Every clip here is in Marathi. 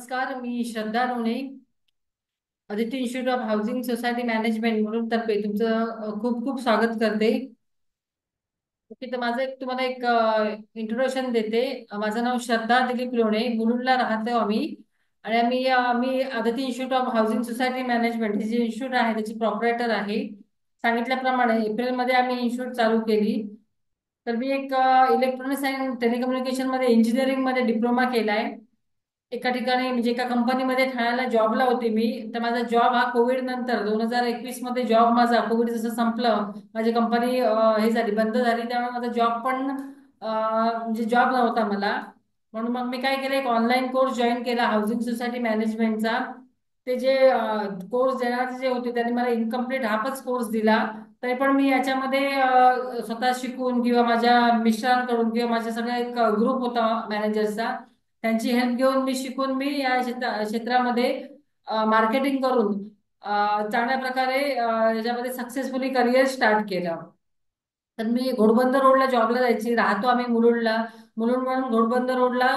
नमस्कार. मी Shraddha Lone, Aditya institute of housing society management म्हणून तर्फे तुमचं खूप खूप स्वागत करते. ओके, तर माझं तुम्हाला एक इंट्रोडक्शन देते. माझं नाव श्रद्धा दिलीप लोणे, मुलुंडला राहतो आम्ही. आणि आम्ही Aditya institute of housing society management हे जे इन्स्टिट्यूट आहे त्याची प्रॉपरेटर आहे. सांगितल्याप्रमाणे एप्रिलमध्ये आम्ही इन्स्टिट्यूट चालू केली. तर मी एक इलेक्ट्रॉनिक्स अँड टेलिकम्युनिकेशन मध्ये इंजिनिअरिंग मध्ये डिप्लोमा केलाय. एका ठिकाणी म्हणजे एका कंपनीमध्ये ठाण्याला जॉबला होते मी. तर माझा जॉब हा कोविड नंतर 2021 मध्ये जॉब माझा कोविड जसं संपलं, माझी कंपनी हे झाली, बंद झाली. त्यामुळे माझा जॉब पण म्हणजे जॉब नव्हता मला. म्हणून मग मी काय केलं, एक ऑनलाईन कोर्स जॉईन केला हाऊसिंग सोसायटी मॅनेजमेंटचा. ते जे कोर्स देणारे जे होते त्यांनी मला इनकम्प्लीट हाफच कोर्स दिला. तरी पण मी याच्यामध्ये स्वतः शिकून किंवा माझ्या मिस्टरांकडून किंवा माझ्या सगळ्या एक ग्रुप होता मॅनेजरचा, त्यांची हेल्प घेऊन मी शिकून मी या क्षेत्रामध्ये मार्केटिंग करून चांगल्या प्रकारे याच्यामध्ये सक्सेसफुली करिअर स्टार्ट केलं. तर मी घोडबंदर रोडला जॉबला जायची. राहतो आम्ही मुलुंडला. मुलुंड म्हणून घोडबंदर रोडला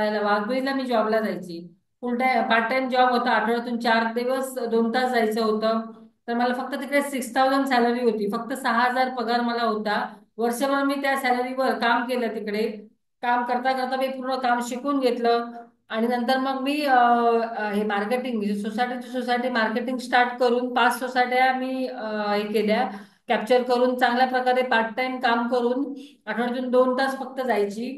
याला वाघबीजला मी जॉबला जायची. फुल टाइम पार्ट टाइम जॉब होता. आठवड्यातून 4 दिवस 2 तास जायचं होतं. तर मला फक्त तिकडे 6000 सॅलरी होती. फक्त 6000 पगार मला होता. वर्षभर मी त्या सॅलरीवर काम केलं तिकडे. काम करता करता मी पूर्ण काम शिकून घेतलं. आणि नंतर मग मी हे marketing society to society marketing start करून 5 सोसायट्या मी हे केल्या, कॅप्चर करून चांगल्या प्रकारे पार्ट टाइम काम करून आठवड्यातून 2 तास फक्त जायची.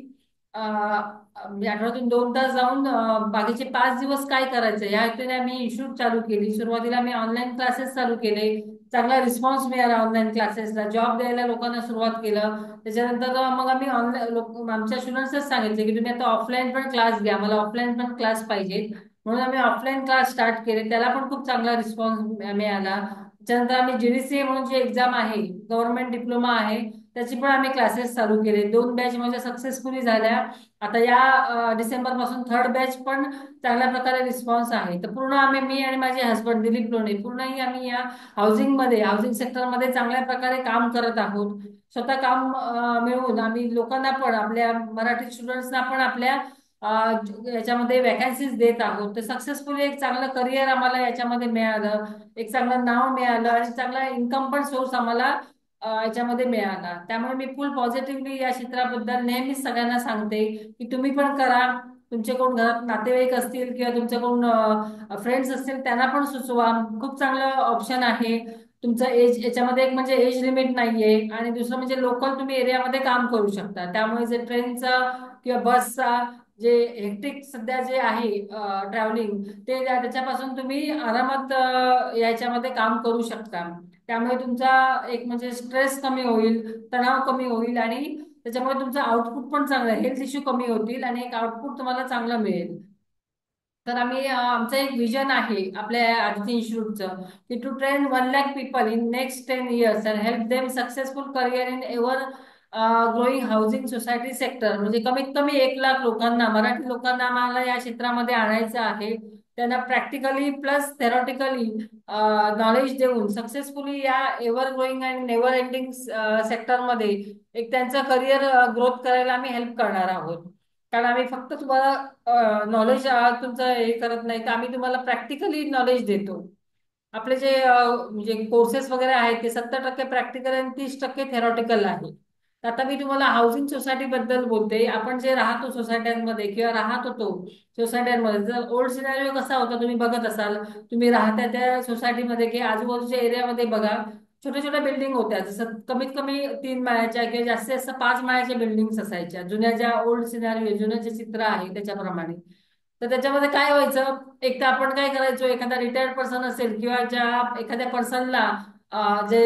म्हणजे आठवड्यातून 2 तास जाऊन बाकीचे 5 दिवस काय करायचं या हेतूने आम्ही इन्स्टिट्यूट चालू केली. सुरुवातीला मी ऑनलाईन क्लासेस चालू केले. चांगला रिस्पॉन्स मिळाला ऑनलाईन क्लासेसला. जॉब द्यायला लोकांना सुरुवात केलं. त्याच्यानंतर मग आम्ही ऑनलाईन आमच्या स्टुडंट्सच सांगितले की तुम्ही आता ऑफलाईन पण क्लास घ्या, मला ऑफलाईन पण क्लास पाहिजेत. म्हणून आम्ही ऑफलाईन क्लास स्टार्ट केले. त्याला पण खूप चांगला रिस्पॉन्स मिळाला. त्याच्यानंतर आम्ही जीडीसीए म्हणून जी एक्झाम आहे, गव्हर्नमेंट डिप्लोमा आहे, त्याची पण आम्ही क्लासेस चालू केले. 2 बॅच माझ्या सक्सेसफुली झाल्या. आता या डिसेंबर पासून थर्ड बॅच पण चांगल्या प्रकारे रिस्पॉन्स आहे. तर पूर्ण आम्ही, मी आणि माझे हसबंड दिलीप लोणे, पूर्णही आम्ही या हाऊसिंग सेक्टरमध्ये चांगल्या प्रकारे काम करत आहोत. स्वतः काम मिळवून आम्ही लोकांना पण, आपल्या मराठी स्टुडंट्सना पण आपल्या याच्यामध्ये वॅकन्सीज देत आहोत. तर सक्सेसफुली एक चांगलं करिअर आम्हाला याच्यामध्ये मिळालं. एक चांगलं नाव मिळालं आणि चांगला इन्कम पण सोर्स आम्हाला याच्यामध्ये मिळाला. त्यामुळे मी फुल पॉझिटिव्हली या क्षेत्राबद्दल नेहमीच सगळ्यांना सांगते की तुम्ही पण करा. तुमचे कोण घरात नातेवाईक असतील किंवा तुमच्या कोण फ्रेंड्स असतील त्यांना पण सुचवा. खूप चांगलं ऑप्शन आहे. तुमचं एज याच्यामध्ये एक म्हणजे एज लिमिट नाहीये. आणि दुसरं म्हणजे लोकल तुम्ही एरियामध्ये काम करू शकता. त्यामुळे जे ट्रेनचा किंवा बसचा जे हेक्टिक सध्या जे आहे ट्रॅव्हलिंग, ते त्याच्यापासून तुम्ही आरामात याच्यामध्ये काम करू शकता. त्यामुळे तुमचा एक म्हणजे स्ट्रेस कमी होईल, तणाव कमी होईल आणि त्याच्यामुळे तुमचं आउटपुट पण चांगलं, हेल्थ इश्यू कमी होतील आणि एक आउटपुट तुम्हाला चांगलं मिळेल. तर आम्ही आमचं एक विजन आहे आपल्या आदिती इन्स्टिट्यूटचं की to train 1 lakh people in next 10 years and help them successful career in ever growing housing society sector. म्हणजे कमीत कमी 1 लाख लोकांना, मराठी लोकांना आम्हाला या क्षेत्रामध्ये आणायचं आहे. त्यांना प्रॅक्टिकली प्लस थेरॉटिकली नॉलेज देऊन सक्सेसफुली या ever growing and never ending सेक्टरमध्ये एक त्यांचं करिअर ग्रोथ करायला आम्ही हेल्प करणार आहोत. कारण आम्ही फक्त तुम्हाला नॉलेज तुमचं हे करत नाही, तर आम्ही तुम्हाला प्रॅक्टिकली नॉलेज देतो. आपले जे म्हणजे कोर्सेस वगैरे आहेत ते 70% प्रॅक्टिकल आणि 30% थेरॉटिकल आहे. तर आता मी तुम्हाला हाऊसिंग सोसायटी बद्दल बोलते. आपण जे राहतो सोसायट्यांमध्ये किंवा राहत होतो सोसायट्यांमध्ये, जर ओल्ड सिनारिओ कसा होता तुम्ही बघत असाल. तुम्ही राहत्या त्या सोसायटीमध्ये किंवा आजूबाजूच्या एरियामध्ये बघा, छोट्या छोट्या बिल्डिंग होत्या. जसं कमीत कमी 3 माळ्याच्या किंवा जास्तीत जास्त 5 माळ्याच्या बिल्डिंग्स असायच्या. जुन्या ज्या ओल्ड सिनारिओ, जुनं जे चित्र आहे त्याच्याप्रमाणे. तर त्याच्यामध्ये काय व्हायचं, एक तर आपण काय करायचो, एखादा रिटायर्ड पर्सन असेल किंवा ज्या एखाद्या पर्सनला जे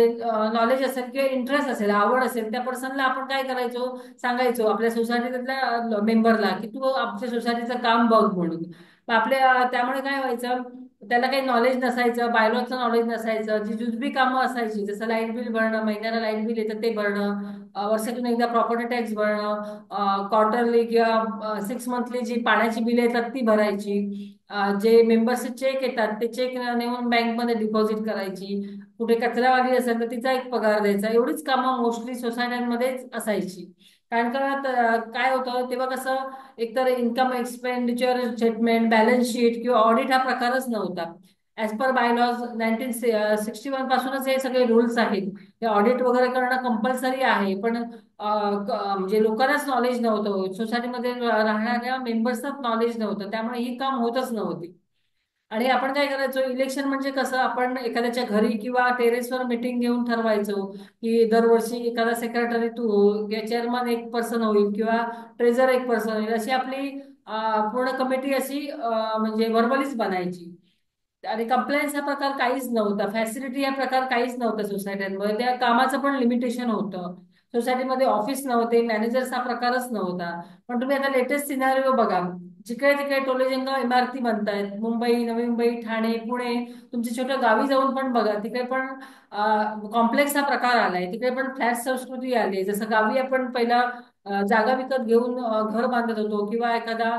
नॉलेज असेल किंवा इंटरेस्ट असेल, आवड असेल, त्या पर्सनला आपण काय करायचो, सांगायचो आपल्या सोसायटीतल्या मेंबरला की तू आमच्या सोसायटीचं काम बघ म्हणून. मग त्यामुळे काय व्हायचं, त्याला काही नॉलेज नसायचं, बायलॉचं नॉलेज नसायचं. जी जुजबी कामं असायची, जसं लाईट बिल भरणं, महिन्याला लाईट बिल येतं ते भरणं, वर्षातून एकदा प्रॉपर्टी टॅक्स भरणं, क्वार्टरली किंवा 6 मंथली जी पाण्याची बिल येतात ती भरायची, जे मेंबरचे चेक येतात ते चेक नेऊन बँकमध्ये डिपॉझिट करायची, कुठे कचरावाली असेल तर तिचा एक पगार द्यायचा. एवढीच कामं मोस्टली सोसायट्यांमध्येच असायची. कारण का काय होतं तेव्हा कसं, एकतर income expenditure statement, balance sheet किंवा ऑडिट हा प्रकारच नव्हता. ॲज पर बायलॉज 1961 पासूनच हे सगळे रूल्स आहेत. हे ऑडिट वगैरे करणं कंपल्सरी आहे, पण म्हणजे लोकांनाच नॉलेज नव्हतं, सोसायटीमध्ये राहणाऱ्या मेंबर्सनाच नॉलेज नव्हतं, त्यामुळे ही काम होतच नव्हती. आणि आपण काय करायचो, इलेक्शन म्हणजे कसं, आपण एखाद्याच्या घरी किंवा टेरेसवर मिटिंग घेऊन ठरवायचो की दरवर्षी एखादा सेक्रेटरी तू हो, चेअरमन एक पर्सन होईल किंवा ट्रेझर एक पर्सन होईल, अशी आपली पूर्ण कमिटी अशी म्हणजे व्हर्बलीच बनायची. आणि कंप्लायन्स हा प्रकार काहीच नव्हता, फॅसिलिटी हा प्रकार काहीच नव्हता सोसायट्यांमध्ये. त्या कामाचं पण लिमिटेशन होतं. सोसायटीमध्ये ऑफिस नव्हते, मॅनेजर्स हा प्रकारच नव्हता. पण तुम्ही आता लेटेस्ट सिनारिओ बघा, जिकडे तिकडे टोलेजंग इमारती बनतायत, मुंबई, नवी मुंबई, ठाणे, पुणे. तुमच्या छोट्या गावी जाऊन पण बघा, तिकडे पण कॉम्प्लेक्स हा प्रकार आलाय, तिकडे पण फ्लॅट संस्कृती आली आहे. जसं गावी आपण पहिला जागा विकत घेऊन घर बांधत होतो किंवा एखादा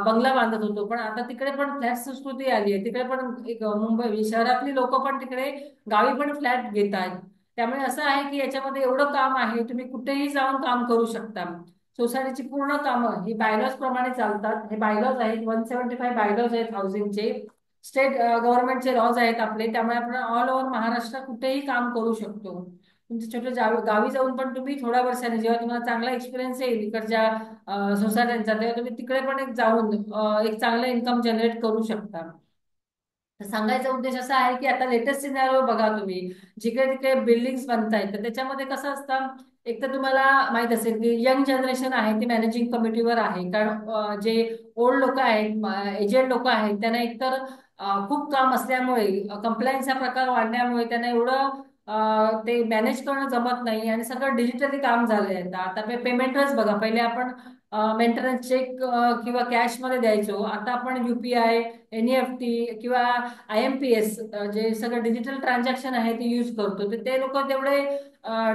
बंगला बांधत होतो, पण आता तिकडे पण फ्लॅट संस्कृती आली आहे. तिकडे पण एक मुंबई शहरातली लोक पण तिकडे गावी पण फ्लॅट घेत आहेत. त्यामुळे असं आहे की याच्यामध्ये एवढं काम आहे, तुम्ही कुठेही जाऊन काम करू शकता. सोसायटीची पूर्ण कामं ही बायलॉज प्रमाणे चालतात. हे बायलॉज आहेत, 175 बायलॉज आहेत हाऊसिंगचे. स्टेट गव्हर्नमेंटचे लॉज आहेत आपले, त्यामुळे आपण ऑल ओव्हर महाराष्ट्र कुठेही काम करू शकतो. तुमच्या छोट्या गावी जाऊन पण तुम्ही थोड्या वर्षांनी, जेव्हा तुम्हाला चांगला एक्सपिरियन्स येईल इकडच्या सोसायट्यांचा, तेव्हा तुम्ही तिकडे पण एक जाऊन एक चांगलं इन्कम जनरेट करू शकता. तर सांगायचा उद्देश असा आहे की आता लेटेस्ट सिनारिओ बघा तुम्ही, जिकडे तिकडे बिल्डिंग्स बनतायत, तर त्याच्यामध्ये कसं असतं, एक तर तुम्हाला माहित असेल की यंग जनरेशन आहे ती मॅनेजिंग कमिटीवर आहे. कारण जे ओल्ड लोक आहेत, एजेड लोक आहेत, त्यांना एकतर खूप काम असल्यामुळे, कंप्लायन्स हा प्रकार वाढल्यामुळे त्यांना एवढं ते मॅनेज करणं जमत नाही, आणि सगळं डिजिटली काम झालंय. आता पेमेंटच बघा, पहिले आपण मेंटेनन्स चेक किंवा कॅश मध्ये द्यायचो, आता आपण युपीआय, एनईएफटी किंवा IMPS, जे सगळं डिजिटल ट्रान्झॅक्शन आहे ते यूज करतो. तर ते लोक तेवढे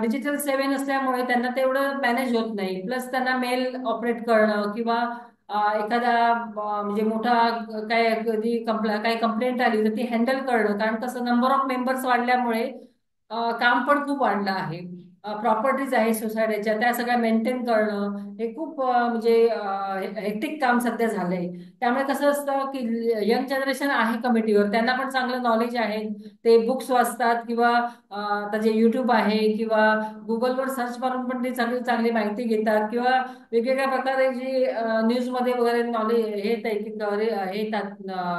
डिजिटल सेवे नसल्यामुळे त्यांना तेवढं मॅनेज होत नाही. प्लस त्यांना मेल ऑपरेट करणं किंवा एखादा म्हणजे मोठा काय कधी काही कंप्लेंट आली तर ती हँडल करणं, कारण कसं नंबर ऑफ मेंबर्स वाढल्यामुळे काम पण खूप वाढलं आहे. प्रॉपर्टीज आहे सोसायटीच्या, त्या सगळ्या मेंटेन करणं हे खूप म्हणजे हेक्टिक काम सध्या झालंय. त्यामुळे कसं असतं की यंग जनरेशन आहे कमिटीवर, त्यांना पण चांगलं नॉलेज आहे. ते बुक्स वाचतात किंवा आता जे युट्यूब आहे किंवा गुगलवर सर्च मारून पण ते चांगली चांगली माहिती घेतात, किंवा वेगवेगळ्या प्रकारे जी न्यूजमध्ये वगैरे नॉलेज येत आहे की येतात,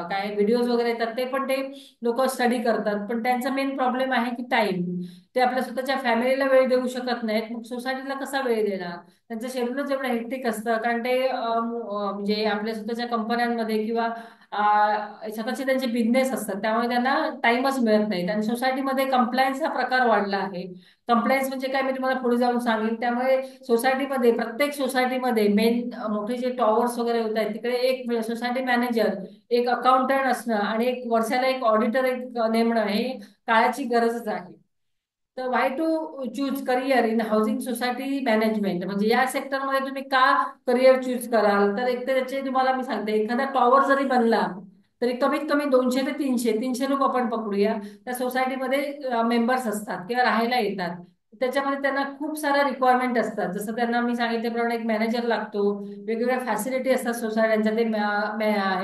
काय व्हिडिओज वगैरे येतात, ते पण ते लोक स्टडी करतात. पण त्यांचा मेन प्रॉब्लेम आहे की टाइम. ते आपल्या स्वतःच्या फॅमिलीला वेळ देऊ शकत नाहीत, मग सोसायटीला कसा वेळ देणार. त्यांचं शेड्यूलच एवढं हेक्टिक असतं, कारण ते म्हणजे आपल्या स्वतःच्या कंपन्यांमध्ये किंवा स्वतःचे त्यांचे बिझनेस असतात, त्यामुळे त्यांना टाइमच मिळत नाही. आणि सोसायटीमध्ये कंप्लायन्स हा प्रकार वाढला आहे. कंप्लायन्स म्हणजे काय, मी तुम्हाला पुढे जाऊन सांगेन. त्यामुळे सोसायटीमध्ये, प्रत्येक सोसायटीमध्ये मेन मोठे जे टॉवर्स वगैरे होत आहेत, तिकडे एक सोसायटी मॅनेजर, एक अकाउंटंट असणं आणि एक वर्षाला एक ऑडिटर एक नेमणं, हे काळाची गरजच आहे. तर why to choose career in housing society management, म्हणजे या सेक्टरमध्ये तुम्ही का करिअर चूज कराल. तर एक तर त्याचे तुम्हाला मी सांगते, एखादा टॉवर जरी बनला तरी कमीत कमी 200 ते 300 लोक आपण पकडूया, त्या सोसायटीमध्ये मेंबर्स असतात किंवा राहायला येतात. त्याच्यामध्ये त्यांना खूप साऱ्या रिक्वायरमेंट असतात. जसं त्यांना मी सांगितल्याप्रमाणे एक मॅनेजर लागतो, वेगवेगळ्या फॅसिलिटी असतात सोसायट्यांच्या, ते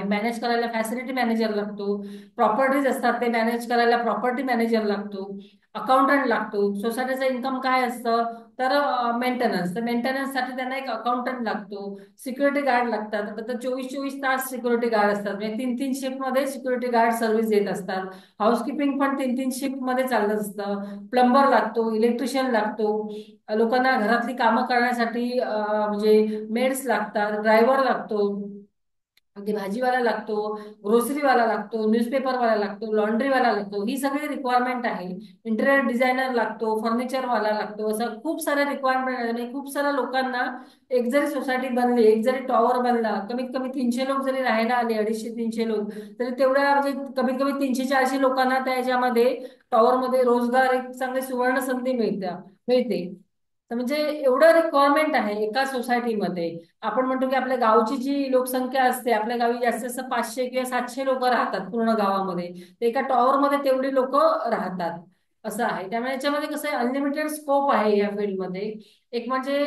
मॅनेज करायला फॅसिलिटी मॅनेजर लागतो. प्रॉपर्टीज असतात, ते मॅनेज करायला प्रॉपर्टी मॅनेजर लागतो. अकाउंटंट लागतो. सोसायटीचं इन्कम काय असतं, तर मेंटेनन्स, तर मेंटेनन्ससाठी त्यांना एक अकाउंटंट लागतो. सिक्युरिटी गार्ड लागतात. आता तर 24-24 तास सिक्युरिटी गार्ड असतात, म्हणजे 3-3 शिफ्ट मध्ये सिक्युरिटी गार्ड सर्व्हिस देत असतात. हाऊसकीपिंग पण 3-3 शिफ्ट मध्ये चालत असतं. प्लंबर लागतो, इलेक्ट्रिशियन लागतो. लोकांना घरातली कामं करण्यासाठी म्हणजे मेड्स लागतात, ड्रायव्हर लागतो, अगदी भाजीवाला लागतो, ग्रोसरीवाला लागतो, न्यूजपेपरवाला लागतो, लॉन्ड्रीवाला लागतो. ही सगळी रिक्वायरमेंट आहे. इंटेरियर डिझायनर लागतो, फर्निचरवाला लागतो. असं खूप साऱ्या रिक्वायरमेंट आहे. आणि खूप साऱ्या लोकांना, एक जरी सोसायटी बनली, एक जरी टॉवर बनला, कमीत कमी 300 लोक जरी राहायला आले, 250-300 लोक, तरी तेवढ्या म्हणजे कमीत कमी 300-400 लोकांना त्याच्यामध्ये टॉवरमध्ये रोजगार, एक चांगली सुवर्ण संधी मिळते. तर म्हणजे एवढं रिक्वायरमेंट आहे एका सोसायटीमध्ये. आपण म्हणतो की आपल्या गावची जी लोकसंख्या असते, आपल्या गावी जास्तीत जास्त 500 किंवा 700 लोक राहतात पूर्ण गावामध्ये, तर एका टॉवरमध्ये तेवढी लोक राहतात. असं आहे. त्यामुळे याच्यामध्ये कसं आहे, अनलिमिटेड स्कोप आहे या फील्डमध्ये. एक म्हणजे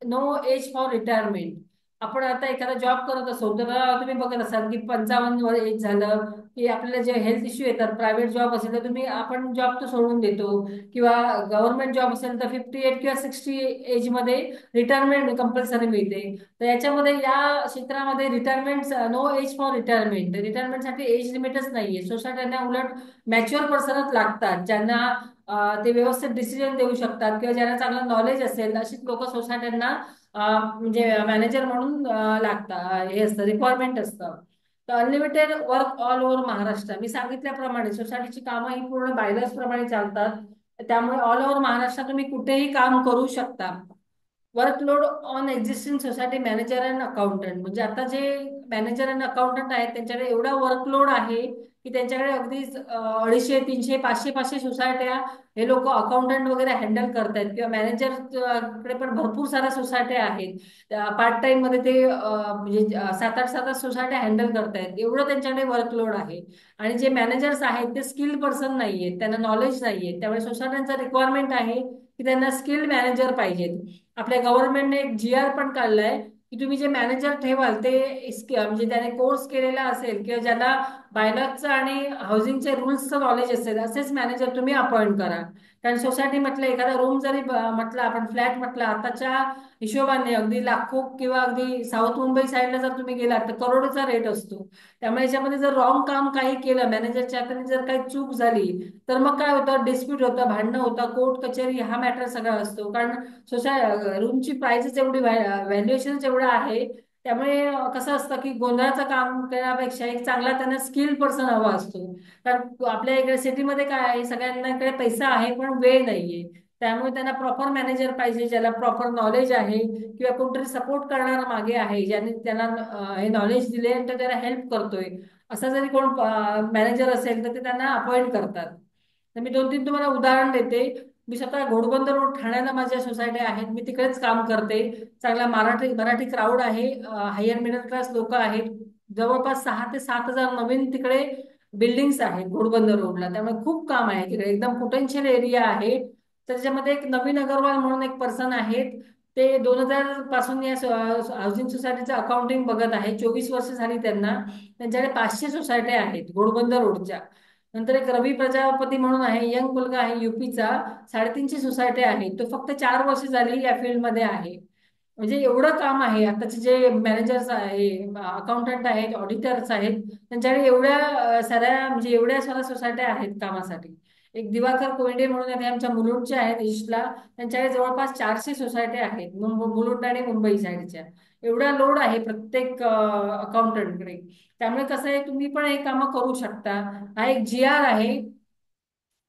नो एज फॉर रिटायरमेंट. आपण आता एखादा जॉब करत असो तर तुम्ही बघत असाल की 55 वर एज झालं की आपल्याला जे हेल्थ इश्यू येतात. प्रायव्हेट जॉब असेल तर तुम्ही आपण जॉब तर सोडून देतो, किंवा गव्हर्नमेंट जॉब असेल तर 58 किंवा 60 एज मध्ये रिटायरमेंट कंपल्सरी मिळते. तर याच्यामध्ये या क्षेत्रामध्ये retirement, no age for retirement, रिटायरमेंटसाठी एज लिमिटच नाहीये. सोसायट्यांना उलट मॅच्युअर पर्सनच लागतात, ज्यांना ते व्यवस्थित डिसिजन देऊ शकतात किंवा ज्यांना चांगलं नॉलेज असेल अशीच लोक सोसायट्यांना म्हणजे मॅनेजर म्हणून लागतात. हे असतं, रिक्वायरमेंट असतं. तर unlimited work all over Maharashtra. मी सांगितल्याप्रमाणे सोसायटीची कामं ही पूर्ण बायलर्स प्रमाणे चालतात. त्यामुळे ऑल ओव्हर महाराष्ट्र तुम्ही कुठेही काम करू शकता. Workload on existing society manager and accountant. म्हणजे आता जे मॅनेजर अँड अकाउंटंट आहेत त्यांच्याकडे एवढा वर्कलोड आहे की त्यांच्याकडे अगदी 250, 300, 500 500 सोसायट्या हे लोक अकाउंटंट वगैरे हँडल करतायत. किंवा मॅनेजर कडे पण भरपूर साऱ्या सोसायट्या आहेत. पार्ट टाइम मध्ये ते म्हणजे 7-8 सोसायट्या हँडल करतायत. एवढं त्यांच्याकडे वर्कलोड आहे. आणि जे मॅनेजर्स आहेत ते स्किल्ड पर्सन नाहीयेत, त्यांना नॉलेज नाहीये. त्यामुळे सोसायट्यांचा रिक्वायरमेंट आहे की त्यांना स्किल्ड मॅनेजर पाहिजेत. आपल्या गव्हर्नमेंटने एक GR पण काढलाय की तुम्ही जे मॅनेजर ठेवाल ते म्हणजे त्याने कोर्स केलेला असेल किंवा ज्यांना बायलॉगचं आणि हाऊसिंगचे रूल्सचं नॉलेज असेल असेच मॅनेजर तुम्ही अपॉइंट करा. कारण सोसायटी म्हटलं, एखादा रूम जरी म्हटलं, आपण फ्लॅट म्हटलं, आताच्या हिशोबाने अगदी लाखो किंवा अगदी साऊथ मुंबई साईडला जर तुम्ही गेलात तर करोडोचा रेट असतो. त्यामुळे याच्यामध्ये जर रॉंग काम काही केलं मॅनेजरच्या हाताने, जर काही चूक झाली तर मग काय होतं, डिस्प्यूट होतं, भांडणं होतं, कोर्ट कचेरी हा मॅटर सगळा असतो. कारण रूमची प्राइसच एवढी, व्हॅल्युएशनच एवढं आहे. त्यामुळे कसं असतं की गोंधळाचं काम करण्यापेक्षा एक चांगला त्यांना स्किल्ड पर्सन हवा असतो. कारण आपल्या इकडे सिटीमध्ये काय आहे, सगळ्यांकडे पैसा आहे पण वेळ नाहीये. त्यामुळे त्यांना प्रॉपर मॅनेजर पाहिजे, ज्याला प्रॉपर नॉलेज आहे किंवा कोणतरी सपोर्ट करणारा मागे आहे, ज्याने त्यांना हे नॉलेज दिले आणि तो त्याला हेल्प करतोय. असा जरी कोण मॅनेजर असेल तर ते त्यांना अपॉइंट करतात. तर मी 2-3 तुम्हाला उदाहरण देते. मी स्वतः घोडबंदर रोड ठाण्याला माझ्या सोसायटी आहेत, मी तिकडेच काम करते. चांगला मराठी मराठी क्राऊड आहे, हायर मिडल क्लास लोक आहेत. जवळपास 6,000 ते 7,000 नवीन तिकडे बिल्डिंग्स आहेत घोडबंदर रोडला. त्यामुळे खूप काम आहे तिकडे, एकदम पोटेन्शियल एरिया आहे. त्याच्यामध्ये एक नवीन अग्रवाल म्हणून एक पर्सन आहेत. ते 2000 पासून या हाऊसिंग सोसायटीचं अकाउंटिंग बघत आहे. 24 वर्ष झाली त्यांना. त्यांच्याकडे 500 सोसायट्या आहेत घोडबंदर रोडच्या. नंतर एक रवी प्रजापती म्हणून आहे, यंग मुलगा आहे UP चा. 350 सोसायट्या आहेत. तो फक्त 4 वर्ष झाली या फील्डमध्ये आहे. म्हणजे एवढं काम आहे. आताचे जे मॅनेजर्स आहे, अकाउंटंट आहेत, ऑडिटर्स आहेत, त्यांच्याकडे एवढ्या साऱ्या म्हणजे एवढ्या साऱ्या सोसायट्या आहेत कामासाठी. एक दिवाकर कोयडे म्हणून आहे, आमच्या मुलुंडच्या आहेत ईस्टला. त्यांच्याकडे जवळपास 400 सोसायट्या आहेत मुलुंड आणि मुंबई साईडच्या. एवढा लोड आहे प्रत्येक अकाउंटंटकडे. त्यामुळे कसं आहे, तुम्ही पण हे कामं करू शकता. हा एक GR आहे,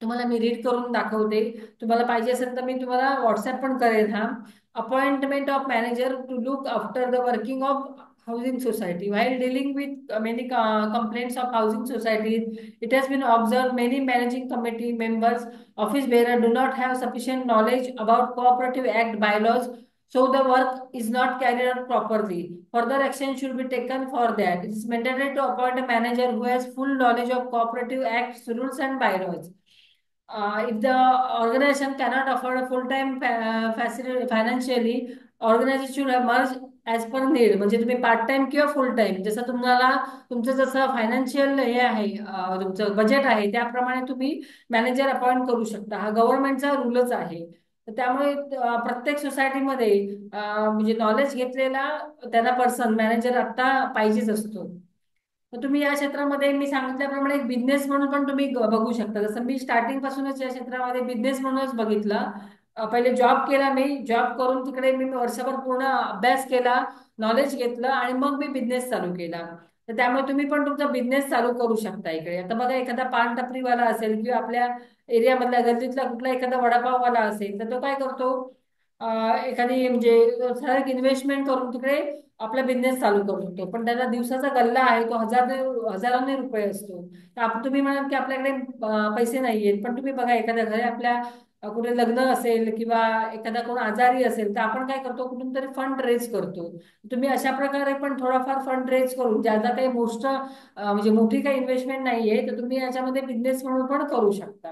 तुम्हाला मी रीड करून दाखवते. तुम्हाला पाहिजे असेल तर मी तुम्हाला व्हॉट्सअप पण करेन हा. Appointment of manager to look after the working of housing society while dealing with many complaints of housing societies. It has been observed many managing committee members, office bearer do not have sufficient knowledge about cooperative act bylaws, so the work is not carried out properly. Further action should be taken for that. It is mandatory to appoint a manager who has full knowledge of cooperative acts, rules and bylaws. If the organization cannot afford a full-time facility financially, organization should have merged as per need. म्हणजे तुम्ही पार्ट टाइम किंवा फुल टाइम, जसं तुम्हाला तुमचं जसं फायनान्शियल हे आहे, तुमचं बजेट आहे त्याप्रमाणे तुम्ही मॅनेजर अपॉइंट करू शकता. हा गव्हर्नमेंटचा रूलच आहे. तर त्यामुळे प्रत्येक सोसायटीमध्ये म्हणजे नॉलेज घेतलेला त्यांना पर्सन मॅनेजर आता पाहिजेच असतो. तर तुम्ही या क्षेत्रामध्ये मी सांगितल्याप्रमाणे एक बिझनेस म्हणून पण तुम्ही बघू शकता. जसं मी स्टार्टिंग पासूनच या क्षेत्रामध्ये बिझनेस म्हणूनच बघितलं. पहिले जॉब केला, मी जॉब करून तिकडे मी वर्षभर पूर्ण अभ्यास केला, नॉलेज घेतलं आणि मग मी बिझनेस चालू केला. तर त्यामुळे तुम्ही पण तुमचा बिझनेस चालू करू शकता इकडे. आता बघा, एखादा पान टपरीवाला असेल किंवा आपल्या एरियामधल्या गल्लीतला कुठला एखादा वडापाववाला असेल तर तो काय करतो, एखादी म्हणजे ठराविक इन्व्हेस्टमेंट करून तिकडे आपला बिझनेस चालू करू शकतो. पण त्याला दिवसाचा गल्ला आहे तो हजारांनी रुपये असतो. तर तुम्ही म्हणाल की आपल्याकडे पैसे नाहीयेत, पण तुम्ही बघा, एखाद्या घरी आपल्या कुठे लग्न असेल किंवा एखादा कोण आजारी असेल तर आपण काय करतो, कुठून तरी फंड रेज करतो. तुम्ही अशा प्रकारे पण थोडाफार फंड रेज करून, ज्याचा काही म्हणजे मोठी काही इन्व्हेस्टमेंट नाहीये, तर तुम्ही याच्यामध्ये बिझनेस म्हणून पण करू शकता.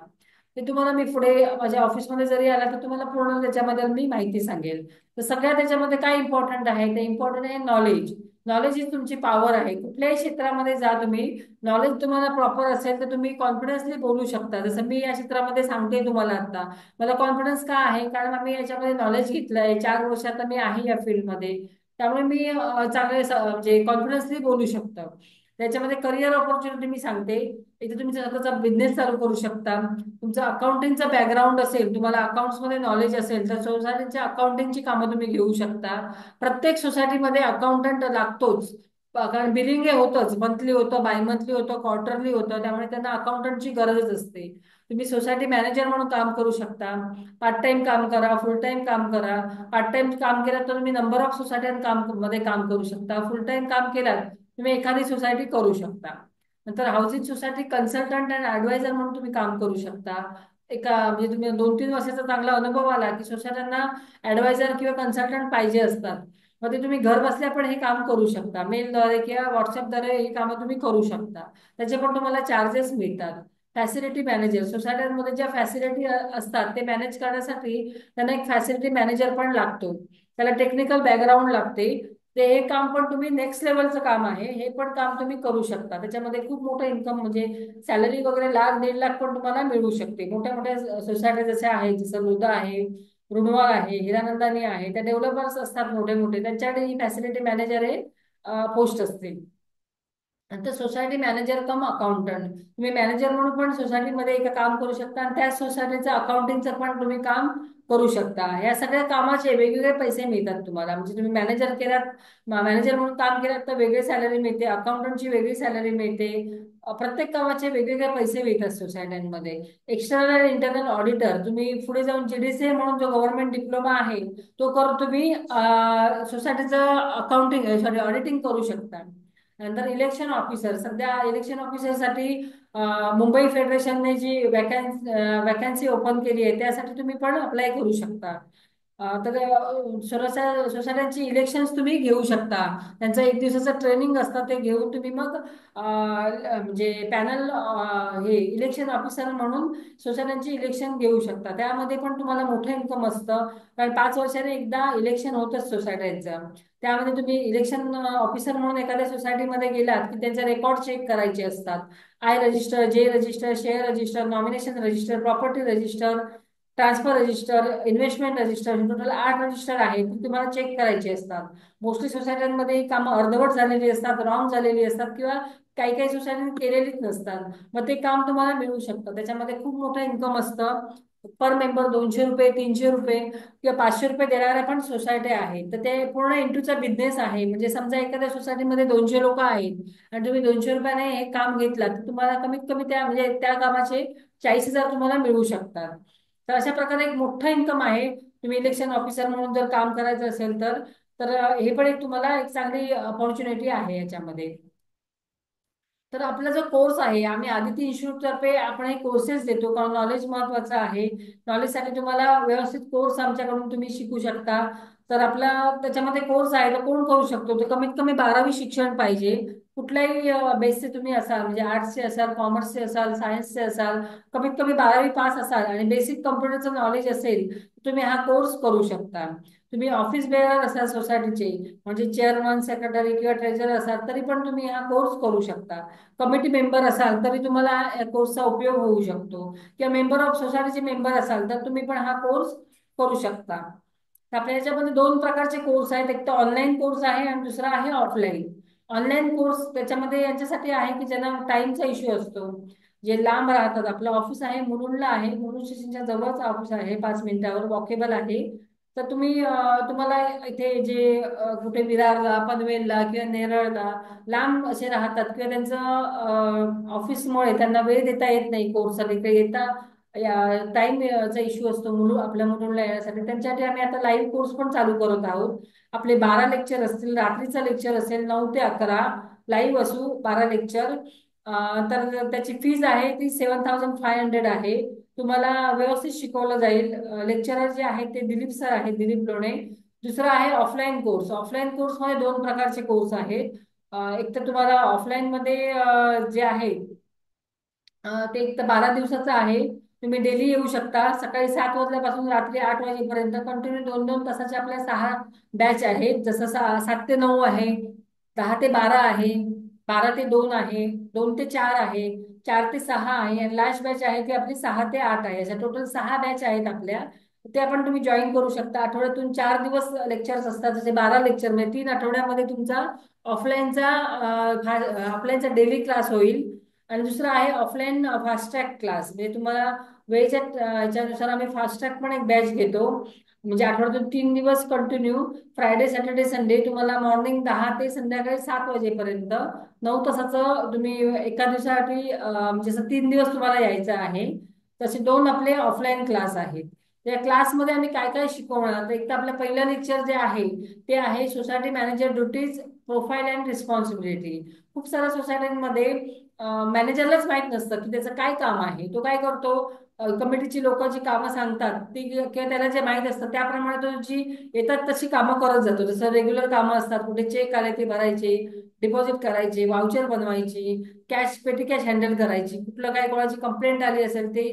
ते तुम्हाला मी पुढे माझ्या ऑफिसमध्ये जरी आला तर तुम्हाला पूर्ण त्याच्यामध्ये मी माहिती सांगेल. तर सगळ्यात त्याच्यामध्ये काय इम्पॉर्टंट आहे, ते इम्पॉर्टंट आहे नॉलेज. नॉलेज ही तुमची पॉवर आहे. कुठल्याही क्षेत्रामध्ये जा तुम्ही, नॉलेज तुम्हाला प्रॉपर असेल तर तुम्ही कॉन्फिडन्सली बोलू शकता. जसं मी या क्षेत्रामध्ये सांगते तुम्हाला आता, मला कॉन्फिडन्स का आहे, कारण मी याच्यामध्ये नॉलेज घेतलंय, 4 वर्ष आता मी आहे या फील्डमध्ये. त्यामुळे मी चांगले म्हणजे कॉन्फिडन्सली बोलू शकतो. त्याच्यामध्ये करिअर ऑपॉर्च्युनिटी मी सांगते. इथे तुम्ही स्वतःचा बिझनेस चालू करू शकता. तुमचं अकाउंटिंगचा बॅकग्राऊंड असेल, तुम्हाला अकाउंट्स मध्ये नॉलेज असेल, तर सोसायटीच्या अकाउंटिंगची कामं तुम्ही घेऊ शकता. प्रत्येक सोसायटीमध्ये अकाउंटंट लागतोच. कारण बिलिंग हे होतंच, मंथली होतं, बाय मंथली होतं, क्वार्टरली होतं, त्यामुळे त्यांना अकाउंटंटची गरजच असते. तुम्ही सोसायटी मॅनेजर म्हणून काम करू शकता. पार्ट टाइम काम करा, फुल टाइम काम करा. पार्ट टाइम काम केलं तर तुम्ही नंबर ऑफ सोसायटी मध्ये काम करू शकता. फुल टाइम काम केलात तुम्ही एखादी सोसायटी करू शकता. नंतर housing society consultant and adviser म्हणून तुम्ही काम करू शकता. एका म्हणजे तुम्ही 2-3 वर्षाचा चांगला अनुभव आला की सोसायट्यांना ऍडवायझर किंवा कन्सल्टंट पाहिजे असतात. मग ते तुम्ही घर बसल्या पण हे काम करू शकता. मेलद्वारे किंवा व्हॉट्सअपद्वारे ही कामं तुम्ही करू शकता. त्याचे पण तुम्हाला चार्जेस मिळतात. फॅसिलिटी मॅनेजर, सोसायट्यांमध्ये ज्या फॅसिलिटी असतात ते मॅनेज करण्यासाठी त्यांना एक फॅसिलिटी मॅनेजर पण लागतो. त्याला टेक्निकल बॅकग्राऊंड लागते. ते हे काम पण तुम्ही नेक्स्ट लेवलचं काम आहे, हे पण काम तुम्ही करू शकता. त्याच्यामध्ये खूप मोठं इन्कम म्हणजे सॅलरी वगैरे 1,00,000-1.5 लाख पण तुम्हाला मिळू शकते. मोठ्या मोठ्या सोसायटी जशा आहेत, जसं रुदा आहे, ऋणवार आहे, हिरानंदानी आहे, त्या डेव्हलपर्स असतात मोठे मोठे, त्यांच्याकडे ही फॅसिलिटी मॅनेजर हे पोस्ट असते. नंतर सोसायटी मॅनेजर कम अकाउंटंट, तुम्ही मॅनेजर म्हणून पण सोसायटीमध्ये एक काम करू शकता आणि त्याच सोसायटीचं अकाउंटिंगचं पण तुम्ही काम करू शकता. या सगळ्या कामाचे वेगवेगळे पैसे मिळतात तुम्हाला. म्हणजे तुम्ही मॅनेजर केलात, मॅनेजर म्हणून काम केलात तर वेगळी सॅलरी मिळते, अकाउंटंटची वेगळी सॅलरी मिळते. प्रत्येक कामाचे वेगवेगळे पैसे मिळतात सोसायट्यांमध्ये. एक्सटर्नल इंटरनल ऑडिटर, तुम्ही पुढे जाऊन जीडीसी म्हणून जो गव्हर्नमेंट डिप्लोमा आहे तो करून तुम्ही सोसायटीचं अकाउंटिंग सॉरी ऑडिटिंग करू शकता. नंतर इलेक्शन ऑफिसर, सध्या इलेक्शन ऑफिसरसाठी मुंबई फेडरेशनने जी वॅकन्सी ओपन केली आहे त्यासाठी तुम्ही पण अप्लाय करू शकता. तर सोसायट्यांची इलेक्शन्स तुम्ही घेऊ शकता. त्यांचं 1 दिवसाचं ट्रेनिंग असतं, ते घेऊन तुम्ही मग म्हणजे पॅनल हे इलेक्शन ऑफिसर म्हणून सोसायट्यांची इलेक्शन घेऊ शकता. त्यामध्ये पण तुम्हाला मोठं इन्कम असतं, कारण 5 वर्षाने एकदा इलेक्शन होतच सोसायट्यांचं. त्यामध्ये तुम्ही इलेक्शन ऑफिसर म्हणून एखाद्या सोसायटीमध्ये गेलात की त्यांचे रेकॉर्ड चेक करायचे असतात. आय रजिस्टर, जे register, share register, nomination register, property register, transfer register, investment register, total 8 register आहेत ते तुम्हाला चेक करायचे असतात. मोस्टली सोसायट्यांमध्ये ही कामं अर्धवट झालेली असतात, रॉंग झालेली असतात किंवा काही काही सोसायटी केलेलीच नसतात. मग ते काम तुम्हाला मिळू शकतं. त्याच्यामध्ये खूप मोठं इन्कम असतं. पर मेंबर 200 रुपये, 300 रुपये किंवा 500 रुपये देणाऱ्या पण सोसायट्या आहेत. तर ते पूर्ण इंटूचा बिझनेस आहे. म्हणजे समजा एखाद्या सोसायटीमध्ये 200 लोक आहेत आणि तुम्ही 200 रुपयाने हे काम घेतलं तर तुम्हाला कमीत कमी त्या म्हणजे त्या कामाचे 40,000 तुम्हाला मिळू शकतात. तर अशा प्रकारे एक मोठं इन्कम आहे. तुम्ही इलेक्शन ऑफिसर म्हणून जर काम करायचं असेल तर तर हे पण एक तुम्हाला एक चांगली अपॉर्च्युनिटी आहे याच्यामध्ये. तर आपला जो कोर्स आहे, आम्ही आदिती इन्स्टिट्यूट तर्फे आपण हे कोर्सेस देतो, कारण नॉलेज महत्वाचं आहे. नॉलेजसाठी तुम्हाला व्यवस्थित कोर्स आमच्याकडून तुम्ही शिकू शकता. तर आपला त्याच्यामध्ये कोर्स आहे तो कोण करू शकतो, तर कमीत कमी 12वी शिक्षण पाहिजे. कुठल्याही बेसचे तुम्ही असाल, म्हणजे आर्ट्सचे असाल, कॉमर्सचे असाल, सायन्सचे असाल, कमीत कमी 12वी पास असाल आणि बेसिक कम्प्युटरचं नॉलेज असेल तुम्ही हा कोर्स करू शकता. तुम्ही ऑफिस बेअर असाल सोसायटीचे, म्हणजे चेअरमन, सेक्रेटरी किंवा ट्रेजरर असाल तरी पण तुम्ही हा कोर्स करू शकता. कमिटी मेंबर असाल तरी तुम्हाला या कोर्सचा उपयोग होऊ शकतो, किंवा मेंबर ऑफ सोसायटीचे मेंबर असाल तर तुम्ही पण हा कोर्स करू शकता. तर आपल्या याच्यामध्ये 2 प्रकारचे कोर्स आहेत, एक तर ऑनलाईन कोर्स आहे आणि दुसरा आहे ऑफलाईन. ऑनलाईन कोर्स त्याच्यामध्ये यांच्यासाठी आहे की ज्यांना टाइमचा इश्यू असतो, जे लांब राहतात. आपलं ऑफिस आहे मुलुंडला आहे, मुलुंड स्टेशनच्या जवळच ऑफिस आहे, 5 मिनिटावर वॉकेबल आहे. तर तुम्ही तुम्हाला इथे जे कुठे विरारला, पनवेलला किंवा नेरळला लांब असे राहतात किंवा त्यांचं ऑफिसमुळे त्यांना वेळ देता येत नाही कोर्ससाठी, काही येता टाइमचा इश्यू असतो आपल्या मुलुंडला येण्यासाठी, त्यांच्यासाठी आम्ही आता लाईव्ह कोर्स पण चालू करत आहोत. आपले 12 लेक्चर असतील, रात्रीचं लेक्चर असेल 9 ते 11, लाईव्ह असू 12 लेक्चर. तर त्याची फीज आहे ती 7,500 आहे. तुम्हाला व्यवस्थित शिकवलं जाईल. लेक्चरर जे आहेत ते दिलीप सर आहेत, दिलीप लोणे. दुसरा आहे ऑफलाईन कोर्स. ऑफलाईन कोर्समध्ये 2 प्रकारचे कोर्स आहेत. एक तर तुम्हाला ऑफलाईन मध्ये जे आहे ते एक तर 12 दिवसाचं आहे. तुम्ही डेली येऊ शकता. सकाळी 7 वाजल्यापासून रात्री 8 वाजेपर्यंत कंटिन्यू 2-2 तासाचे आपल्या 6 बॅच आहेत. जसं 7 ते 9 आहे, 10 ते 12 आहे, 12 ते 2 आहे, 2 ते 4 आहे, 4 ते 6 आहे आणि लास्ट बॅच आहे ती आपली 6 ते 8 आहे. अशा टोटल 6 बॅच आहेत आपल्या. ते पण तुम्ही जॉईन करू शकता. आठवड्यातून 4 दिवस लेक्चर्स असतात, जसे 12 लेक्चर म्हणजे 3 आठवड्यामध्ये तुमचा ऑफलाईनचा ऑफलाईनचा डेली क्लास होईल. आणि दुसरा आहे ऑफलाईन फास्ट ट्रॅक क्लास. म्हणजे तुम्हाला वेळेच्या ह्याच्यानुसार आम्ही फास्ट ट्रॅक पण एक बॅच घेतो. म्हणजे आठवड्यातून 3 दिवस कंटिन्यू, फ्रायडे सॅटर्डे संडे, तुम्हाला मॉर्निंग 10 ते संध्याकाळी 7 वाजेपर्यंत 9 तासाचं तुम्ही एका दिवसासाठी म्हणजे असं 3 दिवस तुम्हाला यायचं आहे. तसे 2 आपले ऑफलाईन क्लास आहेत. त्या क्लासमध्ये आम्ही काय काय शिकवणार, तर एक तर आपलं पहिलं लेक्चर जे आहे ते आहे society manager duties, profile and responsibility. खूप साऱ्या सोसायट्यांमध्ये मॅनेजरलाच माहित नसतं की त्याचं काय काम आहे. तो काय करतो, कमिटीची लोक जी कामं सांगतात ती किंवा त्याला जे माहित असतं त्याप्रमाणे तो जी येतात तशी कामं करत जातो. जसं रेग्युलर कामं असतात, कुठे चेक आले ते भरायचे, डिपॉझिट करायचे, वाउचर बनवायची, पेटी कॅश हँडल करायची, कुठलं काय कोणाची कंप्लेंट आली असेल ते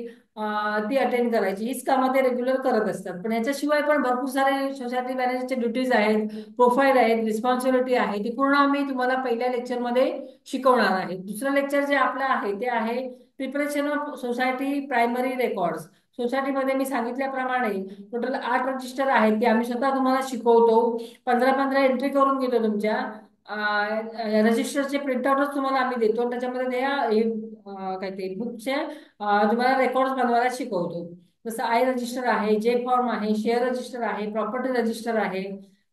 ती अटेंड करायची. हीच कामं ते रेग्युलर करत असतात. पण याच्याशिवाय पण भरपूर सारे सोसायटी मॅनेजरचे ड्युटीज आहेत, प्रोफाईल आहेत, रिस्पॉन्सिबिलिटी आहे. ती पूर्ण आम्ही तुम्हाला पहिल्या लेक्चरमध्ये शिकवणार आहे. दुसरं लेक्चर जे आपलं आहे ते आहे preparation of society primary records. सोसायटीमध्ये मी सांगितल्याप्रमाणे टोटल 8 रजिस्टर आहेत, ते आम्ही स्वतः तुम्हाला शिकवतो. 15-15 एंट्री करून घेतो तुमच्या. रजिस्टरचे प्रिंटआउटच तुम्हाला आम्ही देतो. त्याच्यामध्ये काय ते बुकचे तुम्हाला रेकॉर्ड बनवायला शिकवतो. जसं आय रजिस्टर आहे, जे फॉर्म आहे, शेअर रजिस्टर आहे, प्रॉपर्टी रजिस्टर आहे,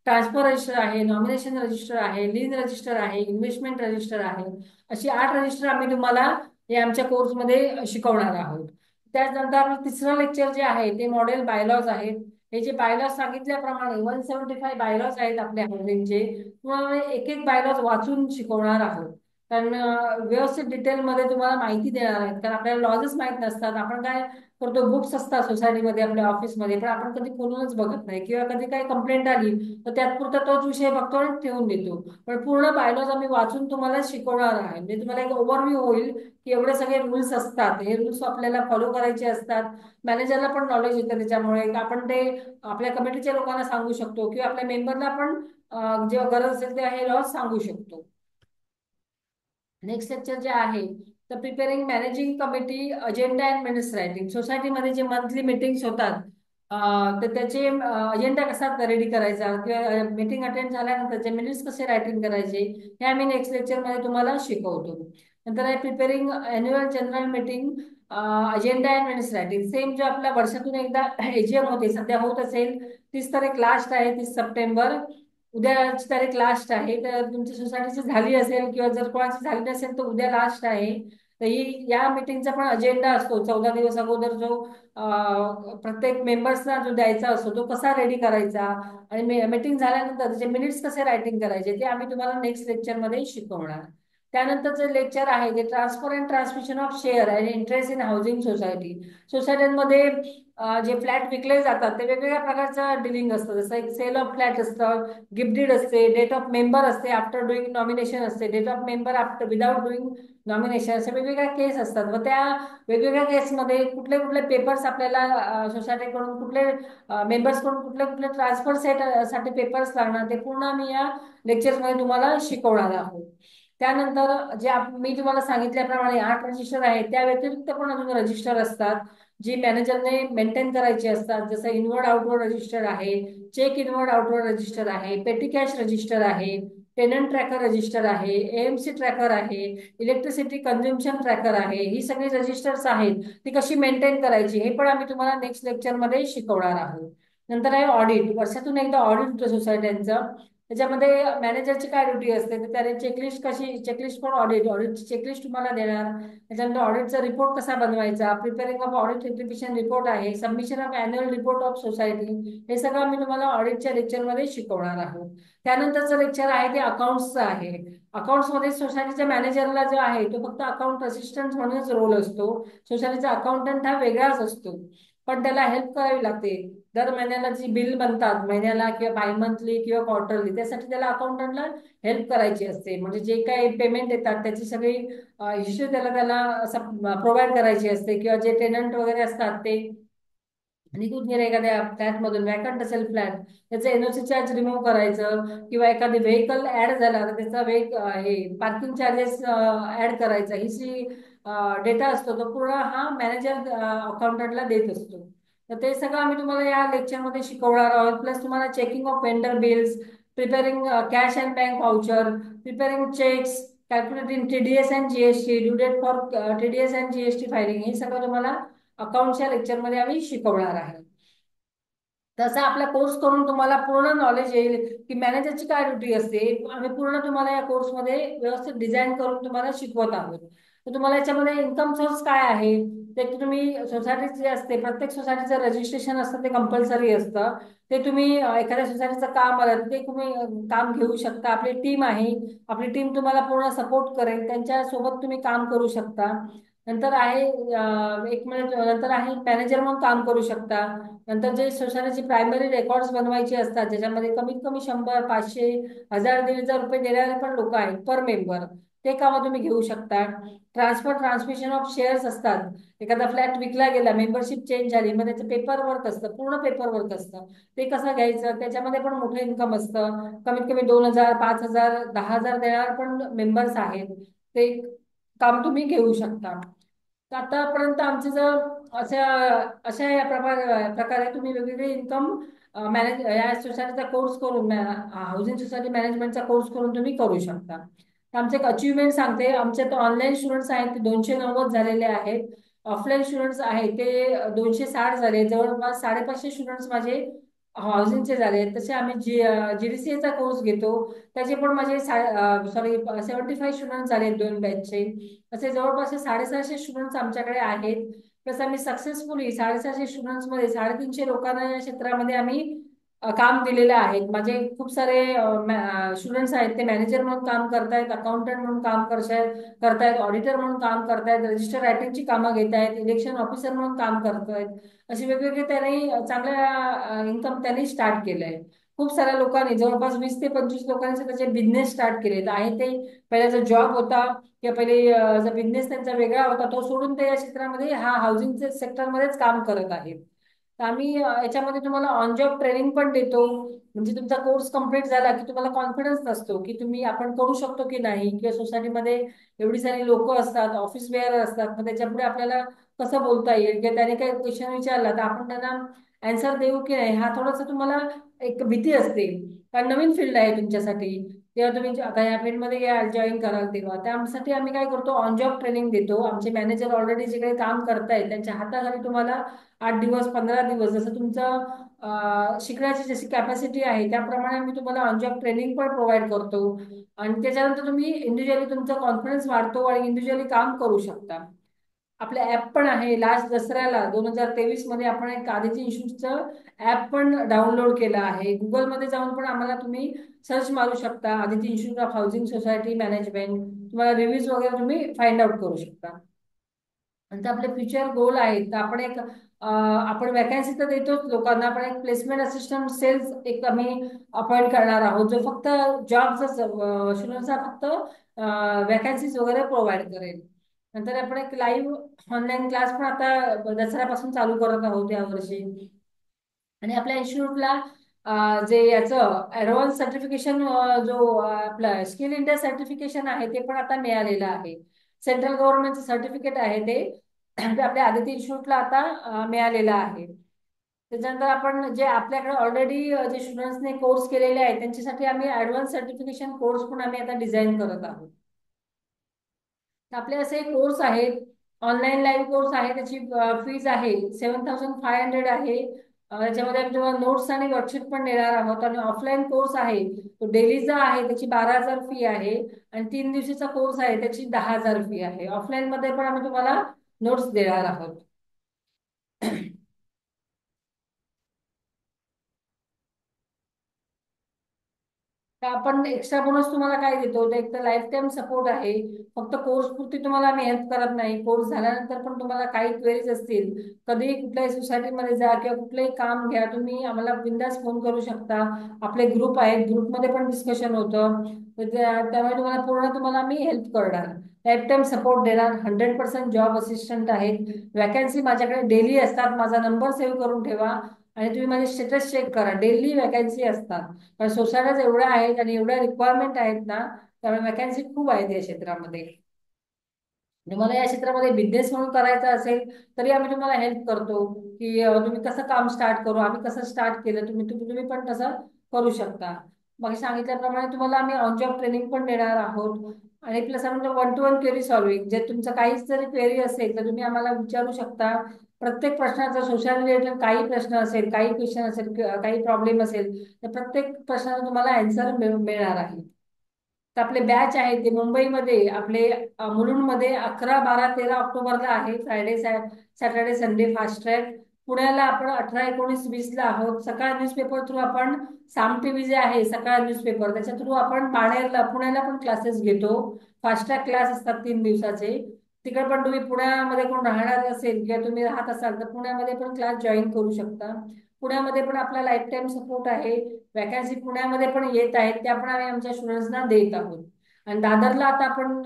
ट्रान्सफर रजिस्टर आहे, नॉमिनेशन रजिस्टर आहे, लीज रजिस्टर आहे, इन्व्हेस्टमेंट रजिस्टर आहे. अशी 8 रजिस्टर आम्ही तुम्हाला हे आमच्या कोर्समध्ये शिकवणार आहोत. त्याचनंतर आपलं तिसरं लेक्चर जे आहे ते मॉडेल बायलॉज आहेत. हे जे बायलॉज सांगितल्याप्रमाणे 175 बायलॉज आहेत आपल्या हाऊसिंगचे. तुम्हाला एक एक बायलॉज वाचून शिकवणार आहोत. कारण व्यवस्थित डिटेलमध्ये तुम्हाला माहिती देणार आहेत. कारण आपल्याला लॉजच माहित नसतात. आपण काय करतो, बुक्स असतात सोसायटीमध्ये आपल्या ऑफिसमध्ये, पण आपण कधी खोलूनच बघत नाही. किंवा कधी काही कंप्लेंट आली तर त्यात पुरता तोच विषय बघतो आणि ठेवून देतो. पण पूर्ण बायलॉज आम्ही वाचून तुम्हाला शिकवणार आहे. म्हणजे तुम्हाला एक ओव्हरव्ह्यू होईल की एवढे सगळे रूल्स असतात, हे रूल्स आपल्याला फॉलो करायचे असतात. मॅनेजरला पण नॉलेज येतं त्याच्यामुळे. आपण ते आपल्या कमिटीच्या लोकांना सांगू शकतो किंवा आपल्या मेंबरला पण जेव्हा गरज असेल तेव्हा हे लॉज सांगू शकतो. नेक्स्ट लेक्चर जे आहे तर preparing managing committee agenda and minutes writing. सोसायटीमध्ये जे मंथली मीटिंग्स होतात तर त्याचे अजेंडा कसा रेडी करायचा किंवा मीटिंग अटेंड झाल्यानंतर त्याचे मिनिट्स कसे रायटिंग करायचे हे आम्ही नेक्स्ट लेक्चरमध्ये तुम्हाला शिकवतो. नंतर आहे preparing annual general meeting agenda and minutes writing. Same जो आपल्या वर्षातून एकदा एजीएम होते, सध्या होत असेल 30 तारीख लास्ट आहे, 30 सप्टेंबर. उद्याची तारीख लास्ट आहे. तर तुमच्या सोसायटीची झाली असेल किंवा जर कोणाची झाली नसेल तर उद्या लास्ट आहे. तर ही या मीटिंगचा पण अजेंडा असतो 14 दिवस अगोदर, जो प्रत्येक मेंबर्सना जो द्यायचा असतो तो कसा रेडी करायचा आणि मीटिंग झाल्यानंतर त्याचे मिनिट्स कसे रायटिंग करायचे ते आम्ही तुम्हाला नेक्स्ट लेक्चरमध्ये शिकवणार. त्यानंतरचं लेक्चर आहे ते transfer and transmission of share and interest in housing society. सोसायट्यांमध्ये जे फ्लॅट विकले जातात ते वेगवेगळ्या प्रकारचं डिलिंग असतं. जसं एक सेल ऑफ फ्लॅट असतं, गिफ्ट डीड असते, डेट ऑफ मेंबर असते, आफ्टर डुईंग नॉमिनेशन असते, death of member after without doing nomination, अशा वेगवेगळ्या केस असतात. व त्या वेगवेगळ्या केसमध्ये कुठले कुठले पेपर्स आपल्याला सोसायटीकडून, कुठले मेंबर्सकडून कुठले कुठले ट्रान्सफर सेट साठी पेपर्स लागणार ते पूर्ण आम्ही या लेक्चर्समध्ये तुम्हाला शिकवणार आहोत. त्यानंतर जे मी तुम्हाला सांगितल्याप्रमाणे 8 रजिस्टर आहेत, त्या व्यतिरिक्त पण अजून रजिस्टर असतात जी मॅनेजरने मेंटेन करायची असतात. जसं इनवर्ड आउटवर्ड रजिस्टर आहे, चेक इनवर्ड आउटवर्ड रजिस्टर आहे, पेटी कॅश रजिस्टर आहे, टेनंट ट्रॅकर रजिस्टर आहे, एएमसी ट्रॅकर आहे, इलेक्ट्रिसिटी कन्झम्पशन ट्रॅकर आहे. ही सगळी रजिस्टर्स आहेत, ती कशी मेंटेन करायची हे पण आम्ही तुम्हाला नेक्स्ट लेक्चरमध्ये शिकवणार आहोत. नंतर आहे ऑडिट. वर्षातून एकदा ऑडिट होतं सोसायट्यांचं. त्याच्यामध्ये मॅनेजरची काय ड्युटी असते तर त्याने चेकलिस्ट चेकलिस्ट पण ऑडिटची चेकलिस्ट तुम्हाला देणार. त्याच्यानंतर ऑडिटचा रिपोर्ट कसा बनवायचा, preparing of audit exhibition report आहे, submission of annual report of society, हे सगळं आम्ही तुम्हाला ऑडिटच्या लेक्चरमध्ये शिकवणार आहोत. त्यानंतरचं लेक्चर आहे ते अकाउंट्सचं आहे. अकाउंट्समध्ये सोसायटीच्या मॅनेजरला जो आहे तो फक्त अकाउंट असिस्टंट म्हणूनच रोल असतो. सोसायटीचा अकाउंटंट हा वेगळाच असतो. पण त्याला हेल्प करावी लागते. दर महिन्याला जी बिल बनतात महिन्याला किंवा बाय मंथली किंवा क्वार्टरली, त्यासाठी त्याला अकाउंटंटला हेल्प करायची असते. म्हणजे जे काही पेमेंट येतात त्याची सगळी हिस्ट्री त्याला त्याला प्रोव्हाइड करायची असते. किंवा जे टेनंट वगैरे असतात ते निघून गेले एखाद्या फ्लॅट मधून, वॅकंट असेल फ्लॅट, त्याचं एनओसी चार्ज रिमूव्ह करायचं. किंवा एखादी व्हेकल ऍड झाला तर त्याचा हे पार्किंग चार्जेस ऍड करायचा. ही जी डेटा असतो तो पूर्ण हा मॅनेजर अकाउंटंटला देत असतो. तर ते सगळं आम्ही तुम्हाला या लेक्चरमध्ये शिकवणार आहोत. प्लस तुम्हाला checking of vendor bills, preparing cash and bank voucher, preparing cheques, calculating TDS and GST, due date for TDS and GST filing, हे सगळं तुम्हाला अकाउंटच्या लेक्चरमध्ये आम्ही शिकवणार आहे. तसा आपला कोर्स करून तुम्हाला पूर्ण नॉलेज येईल की मॅनेजरची काय ड्युटी असते. आम्ही पूर्ण तुम्हाला या कोर्समध्ये व्यवस्थित डिझाईन करून तुम्हाला शिकवत आहोत. तर तुम्हाला याच्यामध्ये इन्कम सोर्स काय आहे, ते तुम्ही सोसायटी जे असते, प्रत्येक सोसायटीचं रजिस्ट्रेशन असतं, ते कंपल्सरी असतं. ते तुम्ही एखाद्या सोसायटीचं काम आलं तर ते तुम्ही काम घेऊ शकता. आपली टीम आहे, आपली टीम तुम्हाला पूर्ण सपोर्ट करेल, त्यांच्या सोबत तुम्ही काम करू शकता. नंतर आहे एक मिनिट, नंतर आहे मॅनेजर म्हणून काम करू शकता. नंतर जे सोसायटीचे प्रायमरी रेकॉर्ड्स बनवायचे असतात, ज्याच्यामध्ये कमीत कमी 100, 500, 1000, 1500 देणारे पण लोक आहेत पर मेंबर, ते कामं तुम्ही घेऊ शकता. ट्रान्समिशन ऑफ शेअर्स असतात. एखादा फ्लॅट विकला गेला, मेंबरशिप चेंज झाली, मग त्याचं पेपर वर्क असतं, पूर्ण पेपर वर्क असतं, ते कसं घ्यायचं, त्याच्यामध्ये पण मोठं इन्कम असतं. कमीत कमी 2000, 5000, 10,000 देणार पण मेंबर्स आहेत, ते काम तुम्ही घेऊ शकता. तर आतापर्यंत आमचे जर अशा अशा या प्रकारे तुम्ही वेगवेगळे इन्कम मॅनेज या सोसायटीचा कोर्स करून, हाऊसिंग सोसायटी मॅनेजमेंटचा कोर्स करून तुम्ही करू शकता. तर आमचे एक अचिव्हमेंट सांगते. आमचे तर ऑनलाईन स्टुडंट्स आहेत ते 290 झालेले आहेत. ऑफलाईन स्टुडंट्स आहेत ते 260 झाले. जवळपास 550 स्टुडंट्स माझे हाऊसिंगचे झाले. तसे आम्ही जीडीसीएचा कोर्स घेतो, त्याचे पण माझे सॉरी 75 स्टुडंट झाले 2 बॅचचे. असे जवळपास 750 स्टुडंट्स आमच्याकडे आहेत. प्लस आम्ही सक्सेसफुली 750 स्टुडंट्स मध्ये 350 लोकांना या क्षेत्रामध्ये आम्ही काम दिलेलं आहे. माझे खूप सारे स्टुडंट्स आहेत ते मॅनेजर म्हणून काम करतायत, अकाउंटंट म्हणून काम करतायत, ऑडिटर म्हणून काम करतायत, रजिस्टर रायटिंगची कामं घेत आहेत, इलेक्शन ऑफिसर म्हणून काम करतायत. असे वेगवेगळे त्यांनी चांगल्या इन्कम त्यांनी स्टार्ट केलंय. खूप साऱ्या लोकांनी, जवळपास 20 ते 25 लोकांचे त्याचे बिझनेस स्टार्ट केले आहे. ते पहिल्याचा जॉब होता किंवा पहिले बिझनेस त्यांचा वेगळा होता, तो सोडून ते या क्षेत्रामध्ये हा हाऊसिंगच्या सेक्टरमध्येच काम करत आहेत. तर आम्ही याच्यामध्ये तुम्हाला ऑन जॉब ट्रेनिंग पण देतो. म्हणजे तुमचा कोर्स कम्प्लीट झाला की तुम्हाला कॉन्फिडन्स नसतो की तुम्ही आपण करू शकतो की नाही, किंवा सोसायटीमध्ये एवढी सारी लोक असतात, ऑफिस वेअर असतात, मग त्याच्यापुढे आपल्याला कसं बोलता येईल, किंवा त्याने काही क्वेश्चन विचारला तर आपण त्यांना आन्सर देऊ की नाही, हा थोडासा तुम्हाला एक भीती असते. कारण नवीन फील्ड आहे तुमच्यासाठी. तेव्हा तुम्ही आता या फील्डमध्ये जॉईन कराल तेव्हा त्यासाठी आम्ही काय करतो, ऑन जॉब ट्रेनिंग देतो. आमचे मॅनेजर ऑलरेडी जे काही काम करतायत त्यांच्या हाताखाली तुम्हाला 8 दिवस, 15 दिवस, जसं तुमचं शिकण्याची जशी कॅपॅसिटी आहे त्याप्रमाणे आम्ही तुम्हाला ऑन जॉब ट्रेनिंग पण प्रोव्हाइड करतो. आणि त्याच्यानंतर तुम्ही इंडिव्हिज्युअली तुमचा कॉन्फिडन्स वाढतो आणि इंडिव्हिज्युअली काम करू शकता. आपलं ऍप पण आहे. लास्ट दसऱ्याला 2023 मध्ये आपण एक आदिती इन्स्टिट्यूटचं ऍप पण डाउनलोड केलं आहे. गुगलमध्ये जाऊन पण आम्हाला तुम्ही सर्च मारू शकता, Aditi institute of housing society management. तुम्हाला रिव्ह्यूज वगैरे तुम्ही फाइंड आउट करू शकता. नंतर आपले फ्युचर गोल आहेत. तर आपण एक आपण वॅकन्सी तर देतोच लोकांना, पण एक प्लेसमेंट असिस्टंट सेल्स एक आम्ही अपॉइंट करणार आहोत, जो फक्त जॉबचा स्टुडंटचा फक्त वॅकन्सीज वगैरे प्रोव्हाइड करेल. नंतर आपण एक लाईव्ह ऑनलाईन क्लास पण आता दसऱ्यापासून चालू करत आहोत यावर्षी. आणि आपल्या इन्स्टिट्यूटला जे याचं ऍडव्हान्स सर्टिफिकेशन, जो आपलं स्किल इंडिया सर्टिफिकेशन आहे ते पण आता मिळालेलं आहे. सेंट्रल गव्हर्नमेंटचं सर्टिफिकेट आहे ते. ते आपल्या आदिती इन्स्टिट्यूटला आता मिळालेलं आहे. त्याच्यानंतर आपण जे आपल्याकडे ऑलरेडी जे स्टुडंट्सने कोर्स केलेले आहेत त्यांच्यासाठी आम्ही ऍडव्हान्स सर्टिफिकेशन कोर्स पण आम्ही आता डिझाईन करत आहोत. तर आपले असे कोर्स आहेत. ऑनलाईन लाईव्ह कोर्स आहे, त्याची फीज आहे 7500 आहे. त्याच्यामध्ये आम्ही तुम्हाला नोट्स आणि वर्कशीट पण देणार आहोत. आणि ऑफलाईन कोर्स आहे तो डेलीचा आहे, त्याची 12,000 फी आहे. आणि 3 दिवसाचा कोर्स आहे त्याची 10,000 फी आहे. ऑफलाईन मध्ये पण आम्ही तुम्हाला नोट्स देणार आहोत. तर आपण एक्स्ट्रा बोनस तुम्हाला काय देतो, तर एक तर लाईफ टाईम सपोर्ट आहे. फक्त कोर्स पुरती तुम्हाला आम्ही हेल्प करत नाही, कोर्स झाल्यानंतर पण तुम्हाला काही क्वेरीज असतील, कधीही कुठल्याही सोसायटीमध्ये जा किंवा कुठलंही काम घ्या, तुम्ही आम्हाला बिंदास फोन करू शकता. आपले ग्रुप आहेत, ग्रुपमध्ये पण डिस्कशन होतं. तर त्यामुळे तुम्हाला आम्ही हेल्प करणार, लाईफ टाईम सपोर्ट देणार. 100% जॉब असिस्टंट आहेत. वॅकन्सी माझ्याकडे डेली असतात. माझा नंबर सेव्ह करून ठेवा आणि तुम्ही माझे स्टेटस चेक करा, डेली वॅकन्सी असतात. कारण सोसायट्याच एवढ्या आहेत आणि एवढ्या रिक्वायरमेंट आहेत ना, त्यामुळे वॅकन्सी खूप आहेत या क्षेत्रामध्ये. तुम्हाला या क्षेत्रामध्ये बिझनेस म्हणून करायचा असेल तरी आम्ही तुम्हाला हेल्प करतो, की तुम्ही कसं काम स्टार्ट करू, आम्ही कसं स्टार्ट केलं, तुम्ही तुम्ही तुम्ही पण तसं करू शकता. मग सांगितल्याप्रमाणे तुम्हाला आम्ही ऑन जॉब ट्रेनिंग पण देणार आहोत. आणि प्लस आम्ही 1-to-1 क्वेरी सॉल्विंग, जे तुमचं काहीच जरी क्वेरी असेल तर तुम्ही आम्हाला विचारू शकता. प्रत्येक प्रश्नाचा सोशल रिलेटेड काही प्रश्न असेल, काही क्वेश्चन असेल, काही प्रॉब्लेम असेल, तर प्रत्येक प्रश्नाला तुम्हाला आन्सर मिळणार आहे. तर आपले बॅच आहे ते मुंबईमध्ये आपले मुलुंडमध्ये 11, 12, 13 ऑक्टोबरला आहे, Friday Saturday Sunday fast track. पुण्याला आपण 18, 19, 20ला आहोत. सकाळ न्यूजपेपर थ्रू आपण साम टीव्ही जे आहे सकाळ न्यूजपेपर, त्याच्या थ्रू आपण बाणेरला पुण्याला पण क्लासेस घेतो. फास्ट ट्रॅक क्लास असतात 3 दिवसाचे. तिकडे पण तुम्ही पुण्यामध्ये कोण राहणार असेल किंवा तुम्ही राहत असाल तर पुण्यामध्ये पण क्लास जॉईन करू शकता. पुण्यामध्ये पण आपला लाईफ टाईम सपोर्ट आहे. वॅकन्सी पुण्यामध्ये पण येत आहेत, त्या पण आम्ही आमच्या स्टुडंट्सना देत आहोत. आणि दादरला आता आपण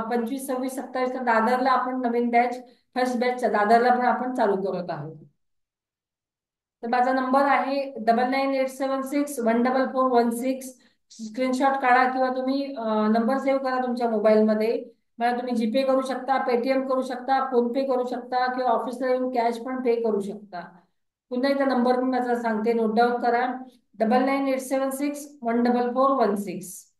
25, 26, 27 तर दादरला आपण नवीन बॅच, फर्स्ट बॅचच्या दादरला पण आपण चालू करत आहोत. तर माझा नंबर आहे 9987614416. स्क्रीनशॉट काढा किंवा तुम्ही नंबर सेव्ह करा तुमच्या मोबाईलमध्ये. मला तुम्ही जीपे करू शकता, पेटीएम करू शकता, फोन पे करू शकता किंवा ऑफिसला येऊन कॅश पण पे करू शकता. पुन्हा एकदा नंबर मी माझा सांगते, नोट डाऊन करा. 9987614416.